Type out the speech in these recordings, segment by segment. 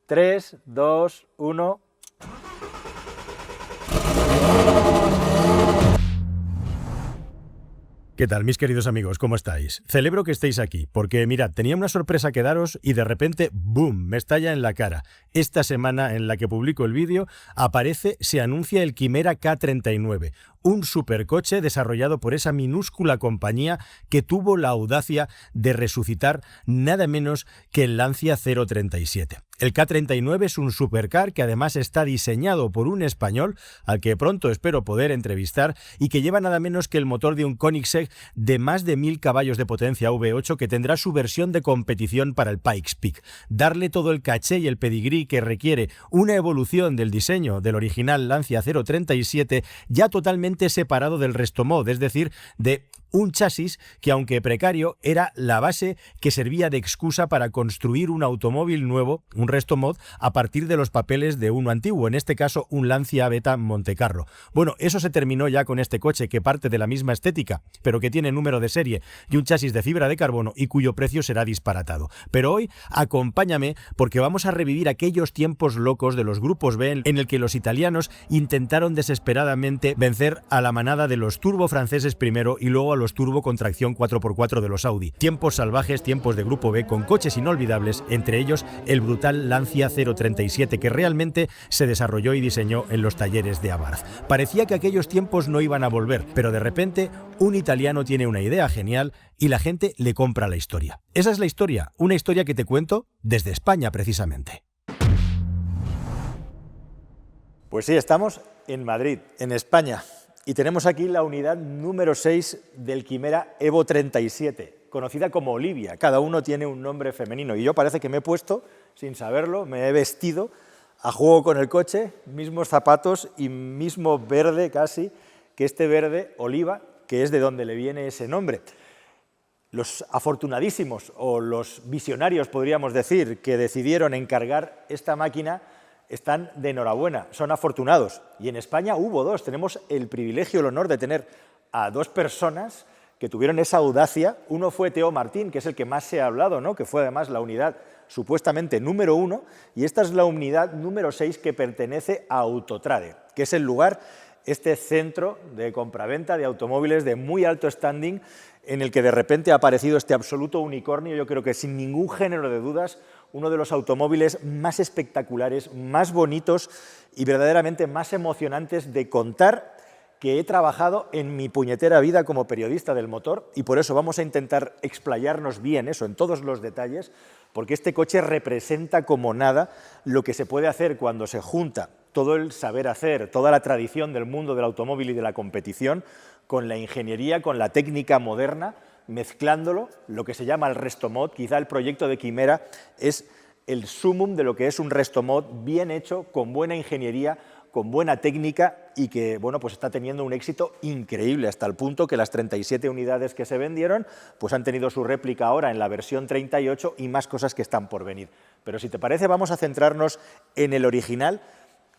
3, 2, 1... ¿Qué tal, mis queridos amigos? ¿Cómo estáis? Celebro que estéis aquí, porque mirad, tenía una sorpresa que daros y de repente, ¡boom!, me estalla en la cara. Esta semana en la que publico el vídeo, se anuncia el Quimera K39, un supercoche desarrollado por esa minúscula compañía que tuvo la audacia de resucitar nada menos que el Lancia 037. El K39 es un supercar que además está diseñado por un español al que pronto espero poder entrevistar y que lleva nada menos que el motor de un Koenigsegg de más de 1000 caballos de potencia V8 que tendrá su versión de competición para el Pikes Peak. Darle todo el caché y el pedigrí que requiere una evolución del diseño del original Lancia 037 ya totalmente separado del Restomod, es decir, de un chasis que, aunque precario, era la base que servía de excusa para construir un automóvil nuevo, un Restomod, a partir de los papeles de uno antiguo, en este caso un Lancia Beta Montecarlo. Bueno, eso se terminó ya con este coche que parte de la misma estética, pero que tiene número de serie y un chasis de fibra de carbono y cuyo precio será disparatado. Pero hoy acompáñame porque vamos a revivir aquellos tiempos locos de los grupos B en el que los italianos intentaron desesperadamente vencer a la manada de los turbo franceses primero y luego a los turbo con tracción 4x4 de los Audi. Tiempos salvajes, tiempos de grupo B con coches inolvidables, entre ellos el brutal Lancia 037 que realmente se desarrolló y diseñó en los talleres de Abarth. Parecía que aquellos tiempos no iban a volver, pero de repente un italiano tiene una idea genial y la gente le compra la historia. Esa es la historia, una historia que te cuento desde España precisamente. Pues sí, estamos en Madrid, en España. Y tenemos aquí la unidad número 6 del Quimera Evo 37, conocida como Olivia. Cada uno tiene un nombre femenino. Y yo parece que me he puesto, sin saberlo, me he vestido a juego con el coche, mismos zapatos y mismo verde casi, que este verde oliva, que es de donde le viene ese nombre. Los afortunadísimos, o los visionarios podríamos decir, que decidieron encargar esta máquina, están de enhorabuena, son afortunados. Y en España hubo dos, tenemos el privilegio, el honor de tener a dos personas que tuvieron esa audacia. Uno fue Teo Martín, que es el que más se ha hablado, ¿no?, que fue además la unidad supuestamente número 1, y esta es la unidad número 6 que pertenece a Autotrade, que es el lugar, este centro de compraventa de automóviles de muy alto standing, en el que de repente ha aparecido este absoluto unicornio. Yo creo que sin ningún género de dudas uno de los automóviles más espectaculares, más bonitos y verdaderamente más emocionantes de contar que he trabajado en mi puñetera vida como periodista del motor, y por eso vamos a intentar explayarnos bien eso en todos los detalles, porque este coche representa como nada lo que se puede hacer cuando se junta todo el saber hacer, toda la tradición del mundo del automóvil y de la competición, con la ingeniería, con la técnica moderna, mezclándolo, lo que se llama el Restomod. Quizá el proyecto de Quimera es el sumum de lo que es un Restomod bien hecho, con buena ingeniería, con buena técnica y que, bueno, pues está teniendo un éxito increíble, hasta el punto que las 37 unidades que se vendieron pues han tenido su réplica ahora en la versión 38 y más cosas que están por venir. Pero si te parece, vamos a centrarnos en el original,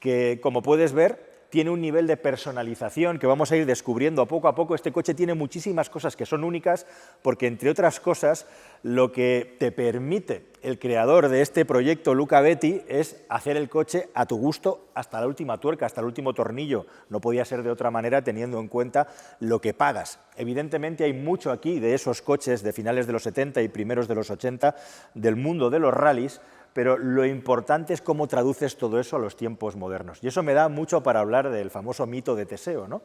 que, como puedes ver, tiene un nivel de personalización que vamos a ir descubriendo poco a poco. Este coche tiene muchísimas cosas que son únicas porque, entre otras cosas, lo que te permite el creador de este proyecto, Luca Betti, es hacer el coche a tu gusto hasta la última tuerca, hasta el último tornillo. No podía ser de otra manera teniendo en cuenta lo que pagas. Evidentemente hay mucho aquí de esos coches de finales de los 70 y primeros de los 80 del mundo de los rallies, pero lo importante es cómo traduces todo eso a los tiempos modernos. Y eso me da mucho para hablar del famoso mito de Teseo, ¿no?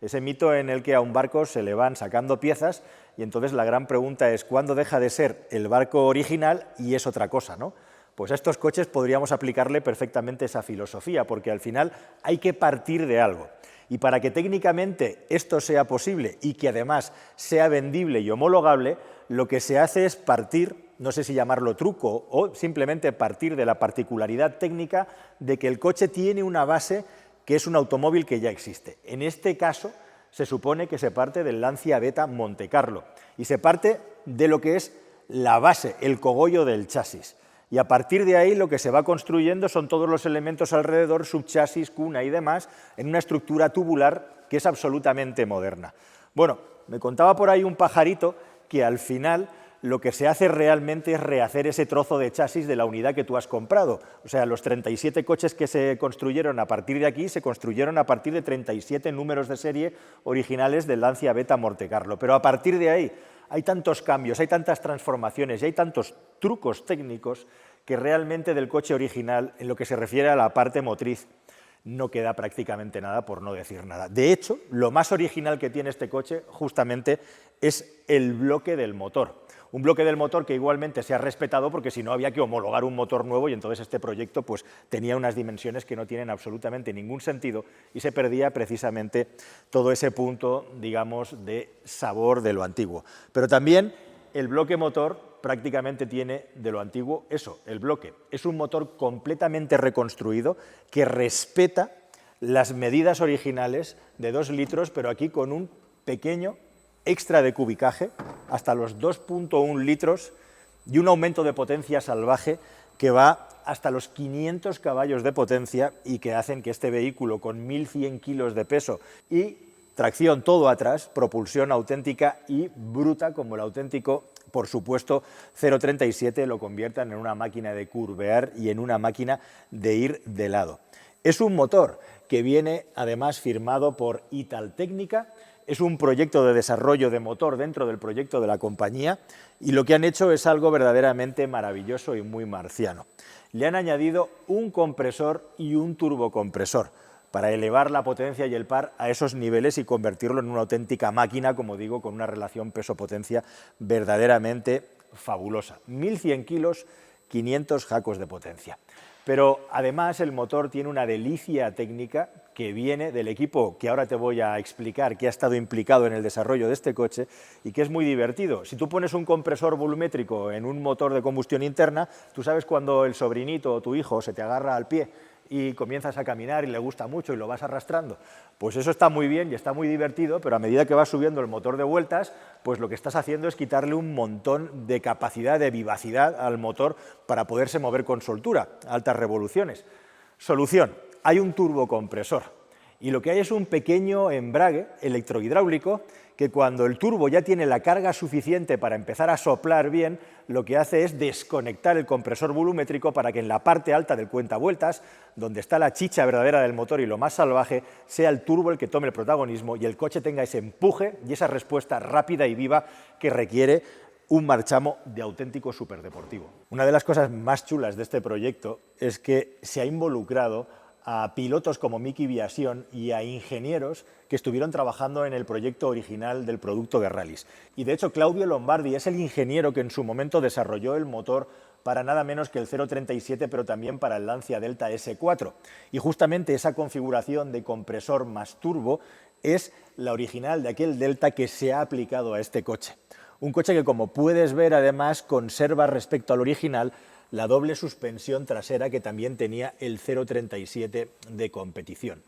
Ese mito en el que a un barco se le van sacando piezas y entonces la gran pregunta es ¿cuándo deja de ser el barco original y es otra cosa, ¿no? Pues a estos coches podríamos aplicarle perfectamente esa filosofía, porque al final hay que partir de algo. Y para que técnicamente esto sea posible y que además sea vendible y homologable, lo que se hace es partir, no sé si llamarlo truco o simplemente partir de la particularidad técnica de que el coche tiene una base que es un automóvil que ya existe. En este caso se supone que se parte del Lancia Beta Montecarlo y se parte de lo que es la base, el cogollo del chasis. Y a partir de ahí lo que se va construyendo son todos los elementos alrededor, subchasis, cuna y demás, en una estructura tubular que es absolutamente moderna. Bueno, me contaba por ahí un pajarito que al final lo que se hace realmente es rehacer ese trozo de chasis de la unidad que tú has comprado. O sea, los 37 coches que se construyeron a partir de aquí se construyeron a partir de 37 números de serie originales del Lancia Beta Montecarlo. Pero a partir de ahí hay tantos cambios, hay tantas transformaciones y hay tantos trucos técnicos que realmente del coche original, en lo que se refiere a la parte motriz, no queda prácticamente nada, por no decir nada. De hecho, lo más original que tiene este coche justamente es el bloque del motor. Un bloque del motor que igualmente se ha respetado porque si no había que homologar un motor nuevo y entonces este proyecto pues, tenía unas dimensiones que no tienen absolutamente ningún sentido y se perdía precisamente todo ese punto, digamos, de sabor de lo antiguo. Pero también el bloque motor prácticamente tiene de lo antiguo eso, el bloque. Es un motor completamente reconstruido que respeta las medidas originales de 2 litros, pero aquí con un pequeño extra de cubicaje hasta los 2.1 litros y un aumento de potencia salvaje que va hasta los 500 caballos de potencia y que hacen que este vehículo con 1.100 kilos de peso y tracción todo atrás, propulsión auténtica y bruta como el auténtico, por supuesto, 037 lo conviertan en una máquina de curvear y en una máquina de ir de lado. Es un motor que viene además firmado por Italtecnica. Es un proyecto de desarrollo de motor dentro del proyecto de la compañía y lo que han hecho es algo verdaderamente maravilloso y muy marciano. Le han añadido un compresor y un turbocompresor para elevar la potencia y el par a esos niveles y convertirlo en una auténtica máquina, como digo, con una relación peso-potencia verdaderamente fabulosa. 1.100 kilos, 500 jacos de potencia. Pero además el motor tiene una delicia técnica que viene del equipo que ahora te voy a explicar, que ha estado implicado en el desarrollo de este coche y que es muy divertido. Si tú pones un compresor volumétrico en un motor de combustión interna, tú sabes cuando el sobrinito o tu hijo se te agarra al pie y comienzas a caminar y le gusta mucho y lo vas arrastrando, pues eso está muy bien y está muy divertido, pero a medida que vas subiendo el motor de vueltas, pues lo que estás haciendo es quitarle un montón de capacidad, de vivacidad al motor para poderse mover con soltura, a altas revoluciones. Solución, hay un turbocompresor y lo que hay es un pequeño embrague electrohidráulico que cuando el turbo ya tiene la carga suficiente para empezar a soplar bien, lo que hace es desconectar el compresor volumétrico para que en la parte alta del cuentavueltas, donde está la chicha verdadera del motor y lo más salvaje, sea el turbo el que tome el protagonismo y el coche tenga ese empuje y esa respuesta rápida y viva que requiere un marchamo de auténtico superdeportivo. Una de las cosas más chulas de este proyecto es que se ha involucrado a pilotos como Miki Biasion y a ingenieros que estuvieron trabajando en el proyecto original del producto de rallies. Y de hecho Claudio Lombardi es el ingeniero que en su momento desarrolló el motor para nada menos que el 037, pero también para el Lancia Delta S4. Y justamente esa configuración de compresor más turbo es la original de aquel Delta que se ha aplicado a este coche. Un coche que, como puedes ver, además conserva respecto al original la doble suspensión trasera que también tenía el 037 de competición.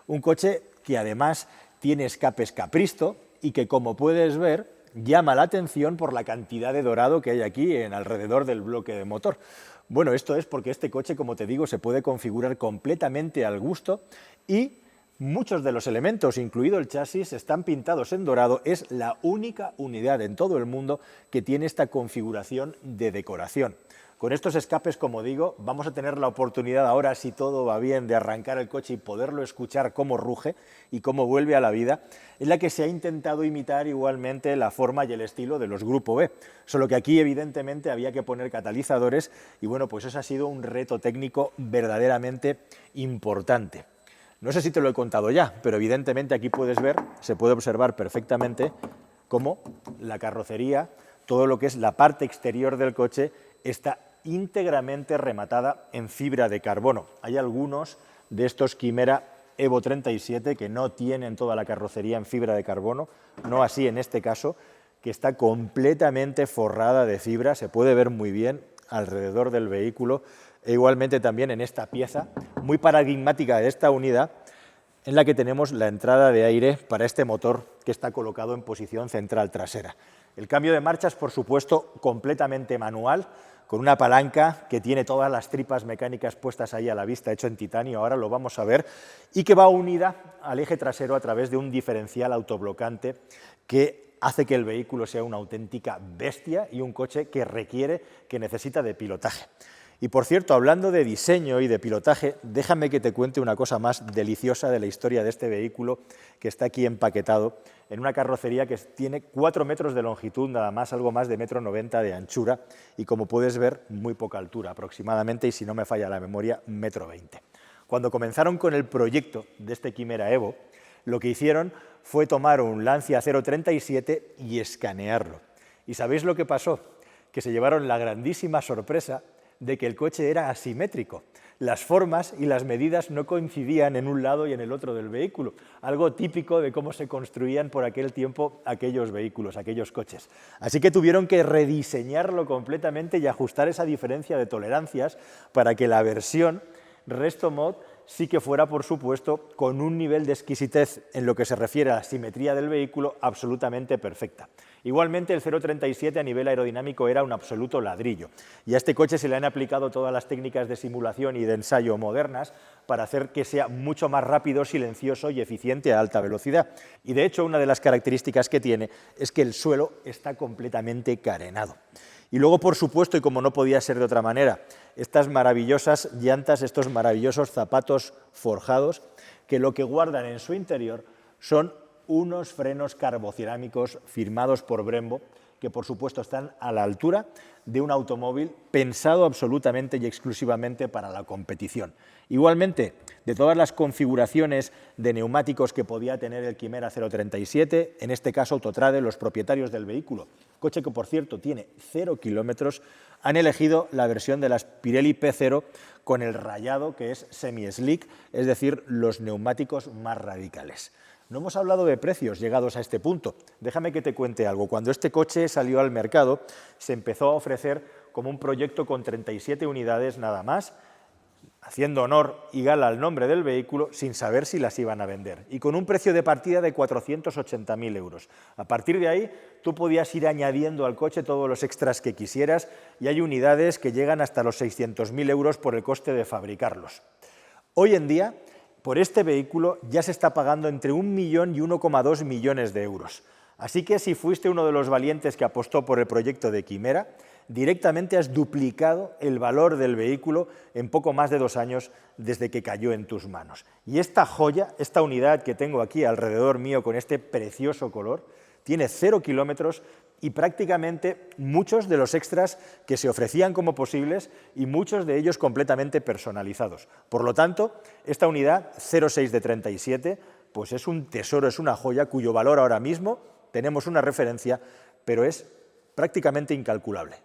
Un coche que además tiene escapes Capristo y que, como puedes ver, llama la atención por la cantidad de dorado que hay aquí alrededor del bloque de motor. Bueno, esto es porque este coche, como te digo, se puede configurar completamente al gusto y muchos de los elementos, incluido el chasis, están pintados en dorado. Es la única unidad en todo el mundo que tiene esta configuración de decoración. Con estos escapes, como digo, vamos a tener la oportunidad ahora, si todo va bien, de arrancar el coche y poderlo escuchar cómo ruge y cómo vuelve a la vida, en la que se ha intentado imitar igualmente la forma y el estilo de los Grupo B, solo que aquí evidentemente había que poner catalizadores y bueno, pues eso ha sido un reto técnico verdaderamente importante. No sé si te lo he contado ya, pero evidentemente aquí puedes ver, se puede observar perfectamente cómo la carrocería, todo lo que es la parte exterior del coche, está íntegramente rematada en fibra de carbono. Hay algunos de estos Quimera Evo 37 que no tienen toda la carrocería en fibra de carbono, no así en este caso, que está completamente forrada de fibra, se puede ver muy bien alrededor del vehículo e igualmente también en esta pieza muy paradigmática de esta unidad en la que tenemos la entrada de aire para este motor que está colocado en posición central trasera. El cambio de marchas, por supuesto, completamente manual, con una palanca que tiene todas las tripas mecánicas puestas ahí a la vista, hecho en titanio, ahora lo vamos a ver, y que va unida al eje trasero a través de un diferencial autoblocante que hace que el vehículo sea una auténtica bestia y un coche que necesita de pilotaje. Y por cierto, hablando de diseño y de pilotaje, déjame que te cuente una cosa más deliciosa de la historia de este vehículo que está aquí empaquetado en una carrocería que tiene 4 metros de longitud, nada más, algo más de 1,90 m de anchura y, como puedes ver, muy poca altura aproximadamente, y si no me falla la memoria, 1,20 m. Cuando comenzaron con el proyecto de este Chimera Evo, lo que hicieron fue tomar un Lancia 037 y escanearlo. ¿Y sabéis lo que pasó? Que se llevaron la grandísima sorpresa de que el coche era asimétrico. Las formas y las medidas no coincidían en un lado y en el otro del vehículo, algo típico de cómo se construían por aquel tiempo aquellos vehículos, aquellos coches. Así que tuvieron que rediseñarlo completamente y ajustar esa diferencia de tolerancias para que la versión Resto Mod sí que fuera, por supuesto, con un nivel de exquisitez en lo que se refiere a la simetría del vehículo absolutamente perfecta. Igualmente, el 037 a nivel aerodinámico era un absoluto ladrillo, y a este coche se le han aplicado todas las técnicas de simulación y de ensayo modernas para hacer que sea mucho más rápido, silencioso y eficiente a alta velocidad. Y de hecho, una de las características que tiene es que el suelo está completamente carenado. Y luego, por supuesto, y como no podía ser de otra manera, estas maravillosas llantas, estos maravillosos zapatos forjados, que lo que guardan en su interior son unos frenos carbocerámicos firmados por Brembo, que por supuesto están a la altura de un automóvil pensado absolutamente y exclusivamente para la competición. Igualmente, de todas las configuraciones de neumáticos que podía tener el Chimera 037, en este caso Autotrade, los propietarios del vehículo, coche que por cierto tiene 0 kilómetros, han elegido la versión de las Pirelli P0 con el rayado, que es semi-slick, es decir, los neumáticos más radicales. No hemos hablado de precios llegados a este punto. Déjame que te cuente algo. Cuando este coche salió al mercado, se empezó a ofrecer como un proyecto con 37 unidades nada más, haciendo honor y gala al nombre del vehículo, sin saber si las iban a vender, y con un precio de partida de 480.000 euros. A partir de ahí, tú podías ir añadiendo al coche todos los extras que quisieras, y hay unidades que llegan hasta los 600.000 euros por el coste de fabricarlos. Hoy en día, por este vehículo ya se está pagando entre 1 millón y 1,2 millones de euros. Así que si fuiste uno de los valientes que apostó por el proyecto de Chimera, directamente has duplicado el valor del vehículo en poco más de 2 años desde que cayó en tus manos. Y esta joya, esta unidad que tengo aquí alrededor mío con este precioso color, tiene 0 kilómetros y prácticamente muchos de los extras que se ofrecían como posibles y muchos de ellos completamente personalizados. Por lo tanto, esta unidad 06 de 37 pues es un tesoro, es una joya cuyo valor ahora mismo tenemos una referencia, pero es prácticamente incalculable.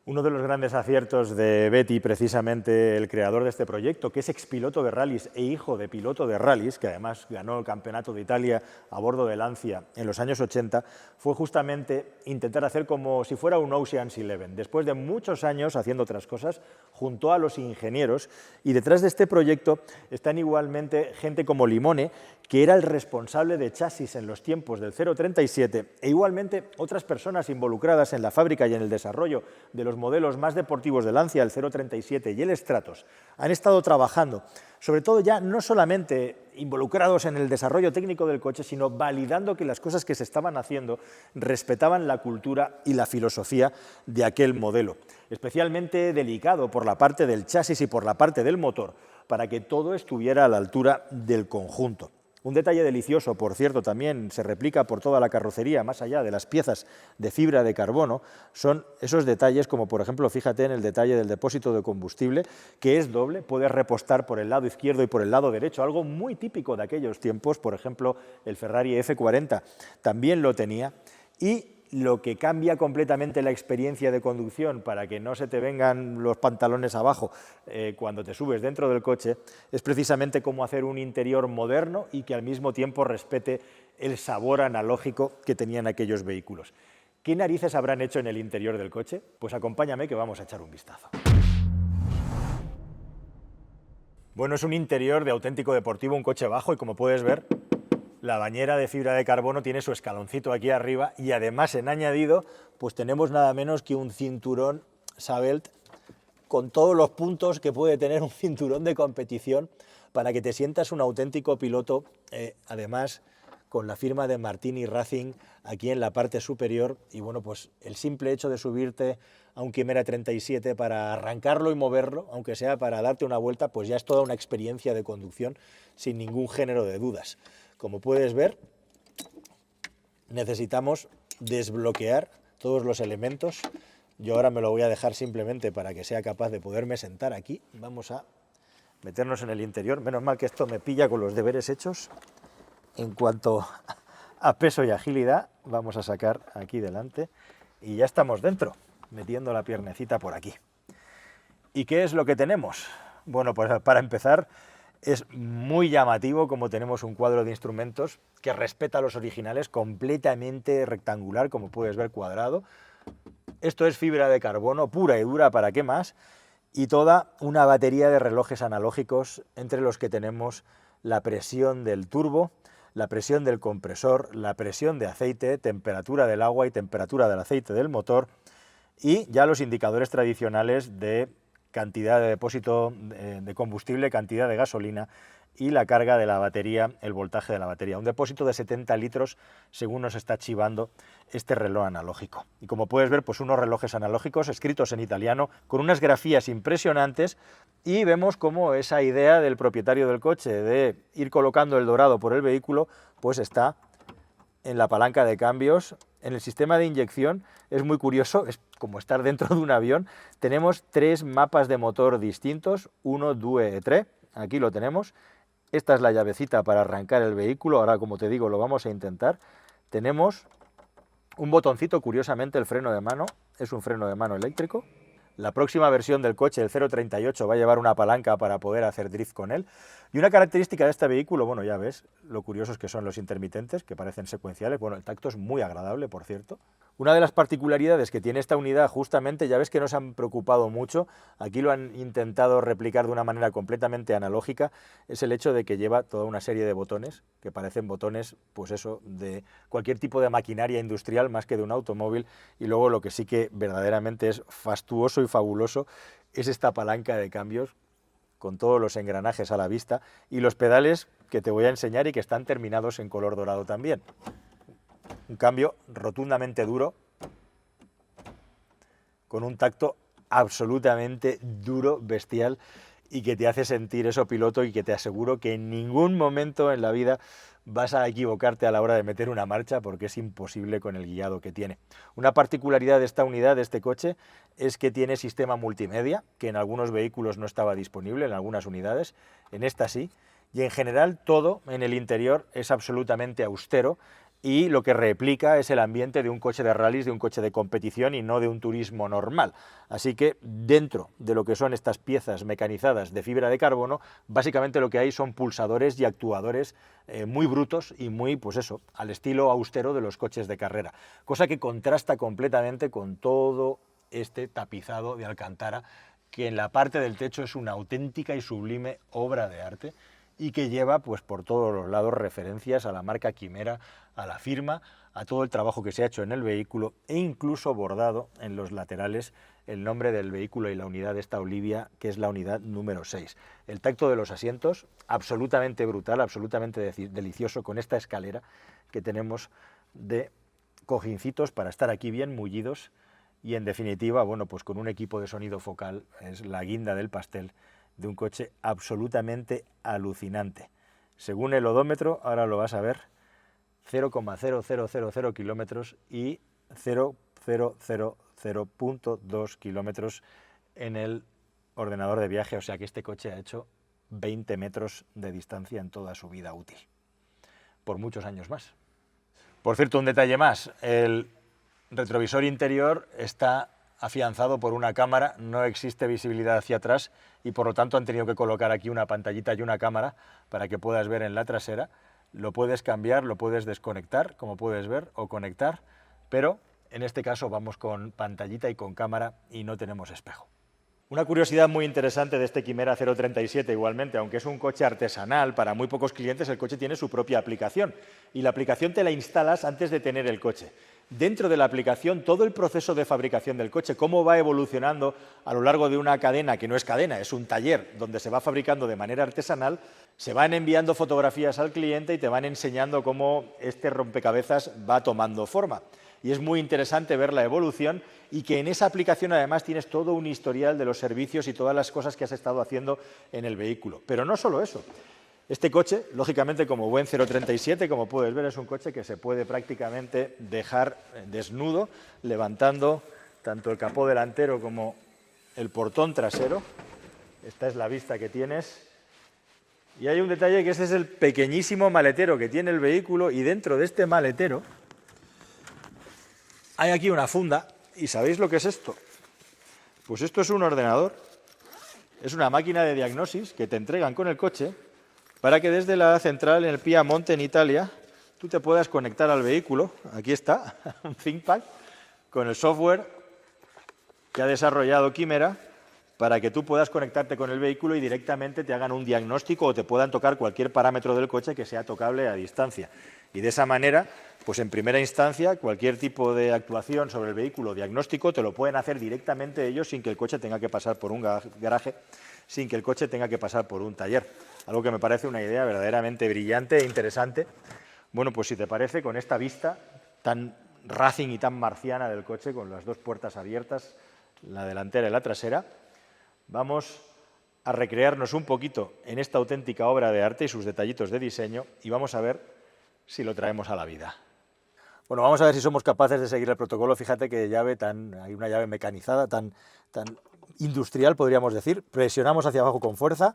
Uno de los grandes aciertos de Betti, precisamente el creador de este proyecto, que es expiloto de rallies e hijo de piloto de rallies, que además ganó el Campeonato de Italia a bordo de Lancia en los años 80, fue justamente intentar hacer como si fuera un Ocean's 11. Después de muchos años haciendo otras cosas, juntó a los ingenieros, y detrás de este proyecto están igualmente gente como Limone, que era el responsable de chasis en los tiempos del 037, e igualmente otras personas involucradas en la fábrica y en el desarrollo de los modelos más deportivos de Lancia, el 037 y el Stratos, han estado trabajando, sobre todo ya no solamente involucrados en el desarrollo técnico del coche, sino validando que las cosas que se estaban haciendo respetaban la cultura y la filosofía de aquel modelo, especialmente delicado por la parte del chasis y por la parte del motor, para que todo estuviera a la altura del conjunto. Un detalle delicioso, por cierto, también se replica por toda la carrocería, más allá de las piezas de fibra de carbono, son esos detalles como, por ejemplo, fíjate en el detalle del depósito de combustible, que es doble, puedes repostar por el lado izquierdo y por el lado derecho, algo muy típico de aquellos tiempos. Por ejemplo, el Ferrari F40 también lo tenía, y lo que cambia completamente la experiencia de conducción para que no se te vengan los pantalones abajo cuando te subes dentro del coche es precisamente cómo hacer un interior moderno y que al mismo tiempo respete el sabor analógico que tenían aquellos vehículos. ¿Qué narices habrán hecho en el interior del coche? Pues acompáñame que vamos a echar un vistazo. Bueno, es un interior de auténtico deportivo, un coche bajo, y como puedes ver, la bañera de fibra de carbono tiene su escaloncito aquí arriba, y además en añadido pues tenemos nada menos que un cinturón Sabelt con todos los puntos que puede tener un cinturón de competición para que te sientas un auténtico piloto, además con la firma de Martini Racing aquí en la parte superior. Y bueno, pues el simple hecho de subirte a un Chimera 37 para arrancarlo y moverlo, aunque sea para darte una vuelta, pues ya es toda una experiencia de conducción sin ningún género de dudas. Como puedes ver, necesitamos desbloquear todos los elementos. Yo ahora me lo voy a dejar simplemente para que sea capaz de poderme sentar aquí. Vamos a meternos en el interior. Menos mal que esto me pilla con los deberes hechos. En cuanto a peso y agilidad, vamos a sacar aquí delante y ya estamos dentro, metiendo la piernecita por aquí. ¿Y qué es lo que tenemos? Bueno, pues para empezar, es muy llamativo como tenemos un cuadro de instrumentos que respeta a los originales, completamente rectangular, como puedes ver, cuadrado. Esto es fibra de carbono pura y dura, ¿para qué más? Y toda una batería de relojes analógicos entre los que tenemos la presión del turbo, la presión del compresor, la presión de aceite, temperatura del agua y temperatura del aceite del motor, y ya los indicadores tradicionales de cantidad de depósito de combustible, cantidad de gasolina y la carga de la batería, el voltaje de la batería. Un depósito de 70 litros según nos está chivando este reloj analógico. Y como puedes ver, pues unos relojes analógicos escritos en italiano con unas grafías impresionantes, y vemos cómo esa idea del propietario del coche de ir colocando el dorado por el vehículo pues está en la palanca de cambios. En el sistema de inyección es muy curioso, es como estar dentro de un avión. Tenemos 3 mapas de motor distintos, 1, 2 y 3, aquí lo tenemos. Esta es la llavecita para arrancar el vehículo, ahora como te digo lo vamos a intentar. Tenemos un botoncito, curiosamente el freno de mano, es un freno de mano eléctrico. La próxima versión del coche, el 038, va a llevar una palanca para poder hacer drift con él. Y una característica de este vehículo, bueno, ya ves, lo curiosos que son los intermitentes, que parecen secuenciales. Bueno, el tacto es muy agradable, por cierto. Una de las particularidades que tiene esta unidad, justamente, ya ves que no se han preocupado mucho, aquí lo han intentado replicar de una manera completamente analógica, es el hecho de que lleva toda una serie de botones, que parecen botones, pues eso, de cualquier tipo de maquinaria industrial más que de un automóvil. Y luego lo que sí que verdaderamente es fastuoso y fabuloso es esta palanca de cambios con todos los engranajes a la vista y los pedales que te voy a enseñar y que están terminados en color dorado también. Un cambio rotundamente duro, con un tacto absolutamente duro, bestial, y que te hace sentir eso, piloto, y que te aseguro que en ningún momento en la vida vas a equivocarte a la hora de meter una marcha, porque es imposible con el guiado que tiene. Una particularidad de esta unidad, de este coche, es que tiene sistema multimedia, que en algunos vehículos no estaba disponible, en algunas unidades, en esta sí, y en general todo en el interior es absolutamente austero, y lo que replica es el ambiente de un coche de rallies, de un coche de competición y no de un turismo normal. Así que dentro de lo que son estas piezas mecanizadas de fibra de carbono, básicamente lo que hay son pulsadores y actuadores muy brutos y muy, pues eso, al estilo austero de los coches de carrera. Cosa que contrasta completamente con todo este tapizado de alcantara, que en la parte del techo es una auténtica y sublime obra de arte, y que lleva pues por todos los lados referencias a la marca Chimera, a la firma, a todo el trabajo que se ha hecho en el vehículo, e incluso bordado en los laterales el nombre del vehículo y la unidad de esta Olivia, que es la unidad número 6. El tacto de los asientos, absolutamente brutal, absolutamente delicioso, con esta escalera que tenemos de cojincitos para estar aquí bien mullidos, y en definitiva, bueno, pues con un equipo de sonido focal, es la guinda del pastel de un coche absolutamente alucinante. Según el odómetro, ahora lo vas a ver, 0,0000 kilómetros y 0,000.2 kilómetros en el ordenador de viaje, o sea que este coche ha hecho 20 metros de distancia en toda su vida útil, por muchos años más. Por cierto, un detalle más, el retrovisor interior está afianzado por una cámara, no existe visibilidad hacia atrás y por lo tanto han tenido que colocar aquí una pantallita y una cámara para que puedas ver en la trasera. Lo puedes cambiar, lo puedes desconectar, como puedes ver, o conectar, pero en este caso vamos con pantallita y con cámara y no tenemos espejo. Una curiosidad muy interesante de este Chimera 037 igualmente, aunque es un coche artesanal, para muy pocos clientes el coche tiene su propia aplicación y la aplicación te la instalas antes de tener el coche. dentro de la aplicación todo el proceso de fabricación del coche, cómo va evolucionando a lo largo de una cadena, que no es cadena, es un taller donde se va fabricando de manera artesanal, se van enviando fotografías al cliente y te van enseñando cómo este rompecabezas va tomando forma. Y es muy interesante ver la evolución y que en esa aplicación además tienes todo un historial de los servicios y todas las cosas que has estado haciendo en el vehículo. Pero no solo eso. Este coche, lógicamente, como buen 037, como puedes ver, es un coche que se puede prácticamente dejar desnudo, levantando tanto el capó delantero como el portón trasero. Esta es la vista que tienes. Y hay un detalle, que este es el pequeñísimo maletero que tiene el vehículo, y dentro de este maletero hay aquí una funda. ¿Y sabéis lo que es esto? Pues esto es un ordenador. Es una máquina de diagnosis que te entregan con el coche, para que desde la central en el Piamonte, en Italia, tú te puedas conectar al vehículo. Aquí está, un ThinkPad, con el software que ha desarrollado Quimera, para que tú puedas conectarte con el vehículo y directamente te hagan un diagnóstico o te puedan tocar cualquier parámetro del coche que sea tocable a distancia. Y de esa manera, pues en primera instancia, cualquier tipo de actuación sobre el vehículo, diagnóstico, te lo pueden hacer directamente ellos sin que el coche tenga que pasar por un garaje, sin que el coche tenga que pasar por un taller. Algo que me parece una idea verdaderamente brillante e interesante. Bueno, pues si te parece, con esta vista tan racing y tan marciana del coche, con las dos puertas abiertas, la delantera y la trasera, vamos a recrearnos un poquito en esta auténtica obra de arte y sus detallitos de diseño, y vamos a ver si lo traemos a la vida. Bueno, vamos a ver si somos capaces de seguir el protocolo. Fíjate que hay una llave mecanizada, tan industrial, podríamos decir. Presionamos hacia abajo con fuerza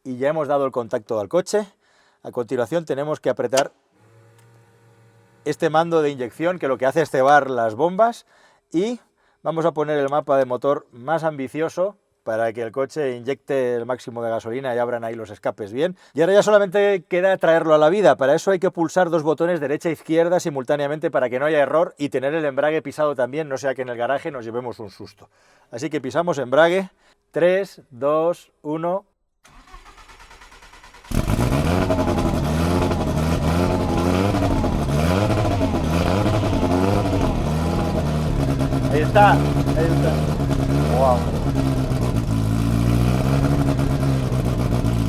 y ya hemos dado el contacto al coche. A continuación tenemos que apretar este mando de inyección, que lo que hace es cebar las bombas, y vamos a poner el mapa de motor más ambicioso para que el coche inyecte el máximo de gasolina y abran ahí los escapes bien. Y ahora ya solamente queda traerlo a la vida. Para eso hay que pulsar dos botones derecha e izquierda simultáneamente para que no haya error, y tener el embrague pisado también, no sea que en el garaje nos llevemos un susto. Así que pisamos embrague. 3, 2, 1... Ahí está, ahí está. Wow.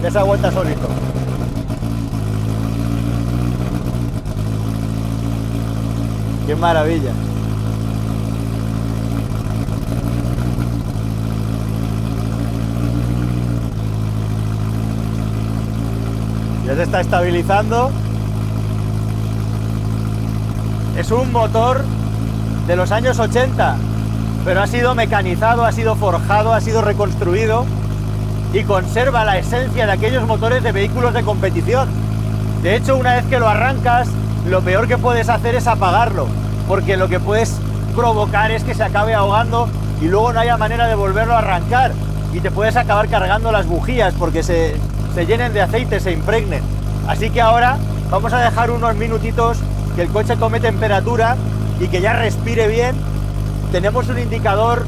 Ya se aguanta solito. ¡Qué maravilla! Ya se está estabilizando. Es un motor de los años 80, pero ha sido mecanizado, ha sido forjado, ha sido reconstruido y conserva la esencia de aquellos motores de vehículos de competición. De hecho, una vez que lo arrancas, lo peor que puedes hacer es apagarlo, porque lo que puedes provocar es que se acabe ahogando y luego no haya manera de volverlo a arrancar, y te puedes acabar cargando las bujías porque se llenen de aceite, se impregnen. Así que ahora vamos a dejar unos minutitos que el coche tome temperatura y que ya respire bien. Tenemos un indicador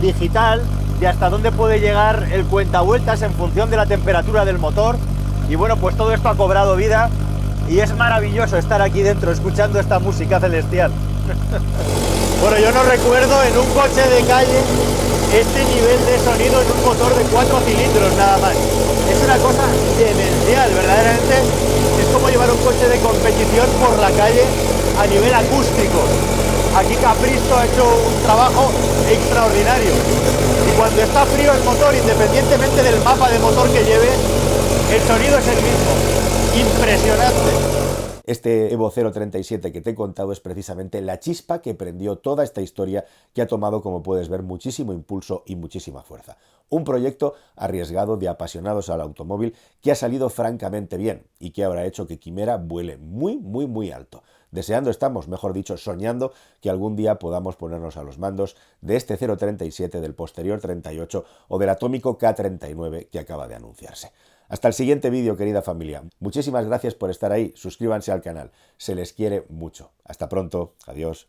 digital de hasta dónde puede llegar el cuentavueltas en función de la temperatura del motor, y bueno, pues todo esto ha cobrado vida y es maravilloso estar aquí dentro escuchando esta música celestial. Bueno, yo no recuerdo en un coche de calle este nivel de sonido en un motor de 4 cilindros nada más. Es una cosa demencial, verdaderamente. Es como llevar un coche de competición por la calle a nivel acústico. Aquí Capristo ha hecho un trabajo extraordinario. Y cuando está frío el motor, independientemente del mapa de motor que lleve, el sonido es el mismo. Impresionante. Este Evo 037 que te he contado es precisamente la chispa que prendió toda esta historia, que ha tomado, como puedes ver, muchísimo impulso y muchísima fuerza. Un proyecto arriesgado de apasionados al automóvil que ha salido francamente bien y que habrá hecho que Quimera vuele muy, muy, muy alto. Deseando estamos, mejor dicho, soñando que algún día podamos ponernos a los mandos de este 037, del posterior 38 o del atómico K39 que acaba de anunciarse. Hasta el siguiente vídeo, querida familia. Muchísimas gracias por estar ahí. Suscríbanse al canal. Se les quiere mucho. Hasta pronto. Adiós.